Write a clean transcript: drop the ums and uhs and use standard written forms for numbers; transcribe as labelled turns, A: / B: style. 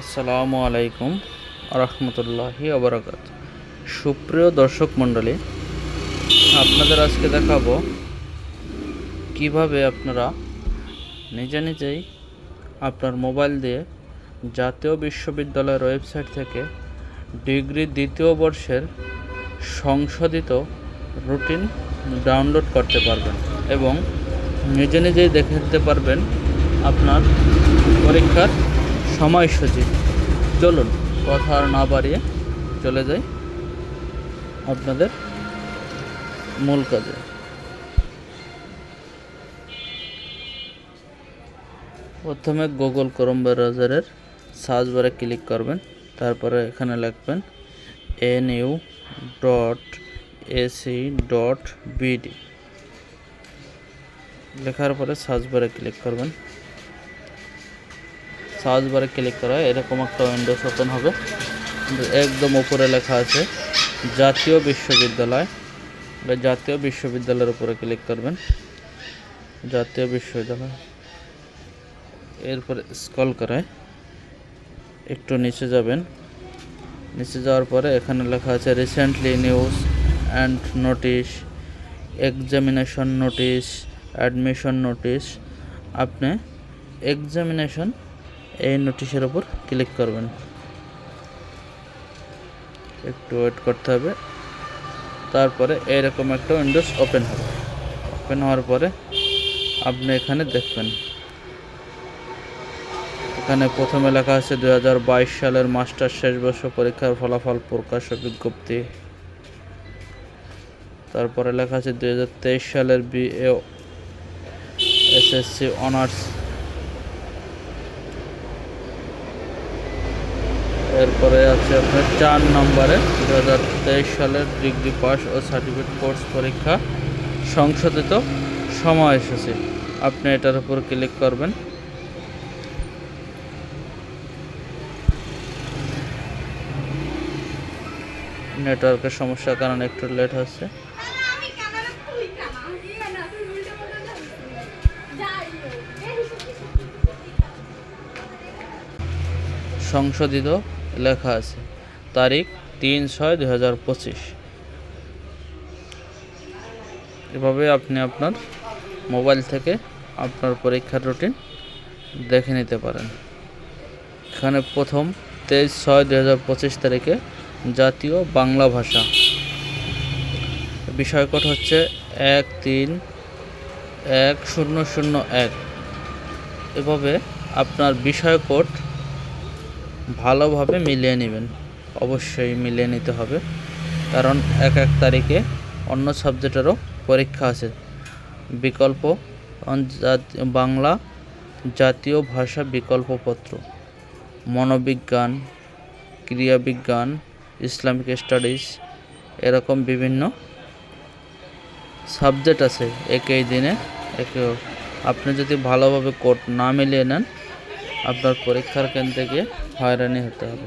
A: আসসালামু আলাইকুম রহমতুল্লাহি ওবরাকাত। সুপ্রিয় দর্শক মণ্ডলী, আপনাদের আজকে দেখাবো কিভাবে আপনারা নিজেই আপনার মোবাইল দিয়ে জাতীয় বিশ্ববিদ্যালয়ের ওয়েবসাইট থেকে ডিগ্রি দ্বিতীয় বর্ষের সংশোধিত রুটিন ডাউনলোড করতে পারবেন এবং নিজেই দেখে নিতে পারবেন আপনার পরীক্ষার সময়সূচি। চলুন কথা আর না বাড়িয়ে চলে যাই আপনাদের মূল কাজে। প্রথমে গুগল ক্রোম ব্রাউজারের সার্চ বারে ক্লিক করবেন, তারপরে এখানে লিখবেন nu.ac.bd। লেখার পরে সার্চ বারে ক্লিক করবেন। সার্চ বারে ক্লিক করা এরকম একটা উইন্ডোজ ওপেন হবে। একদম উপরে লেখা আছে জাতীয় বিশ্ববিদ্যালয়। জাতীয় বিশ্ববিদ্যালয়ের উপরে ক্লিক করবেন, জাতীয় বিশ্ববিদ্যালয়। এরপরে স্ক্রল করে একটু নিচে যাবেন। নিচে যাওয়ার পরে এখানে লেখা আছে recently news and notice, examination notice, admission notice. আপনি এক্সামিনেশন এই নোটিশের উপর ক্লিক করবেন। একটু ওয়েট করতে হবে। তারপরে এরকম একটা উইন্ডোজ ওপেন হবে। ওপেন হওয়ার পরে আপনি এখানে দেখবেন, এখানে প্রথমে লেখা আছে 2022 সালের মাস্টার শেষ বর্ষ পরীক্ষার ফলাফল প্রকাশ ও বিজ্ঞপ্তি। তারপরে লেখা আছে 2023 সালের BA SSC অনার্স। এরপরে আছে আপনার 4 নম্বরে 2023 সালের ডিগ্রি পাস ও সার্টিফিকেট কোর্স পরীক্ষা সংশোধিত সময়সূচি। আপনি এটার উপর ক্লিক করবেন। নেটওয়ার্কের সমস্যার কারণে একটু লেট হচ্ছে। সংশোধিত লেখা আছে, তারিখ 3/6/2025। এভাবে আপনি আপনার মোবাইল থেকে আপনার পরীক্ষার রুটিন দেখে নিতে পারেন। এখানে প্রথম 23/6/2025 তারিখে জাতীয় বাংলা ভাষা বিষয় কোড হচ্ছে 131001। এভাবে আপনার বিষয় কোড ভালোভাবে মিলিয়ে নেবেন। অবশ্যই মিলিয়ে নিতে হবে, কারণ এক তারিখে অন্য সাবজেক্টেরও পরীক্ষা আছে। বিকল্প বাংলা জাতীয় ভাষা বিকল্পপত্র, মনোবিজ্ঞান, ক্রিয়াবিজ্ঞান, ইসলামিক স্টাডিজ, এরকম বিভিন্ন সাবজেক্ট আছে একই দিনে। আপনি যদি ভালোভাবে কোড না মিলিয়ে নেন, আপনার পরীক্ষার কেন্দ্রে গিয়ে হয়রানি হতে হবে।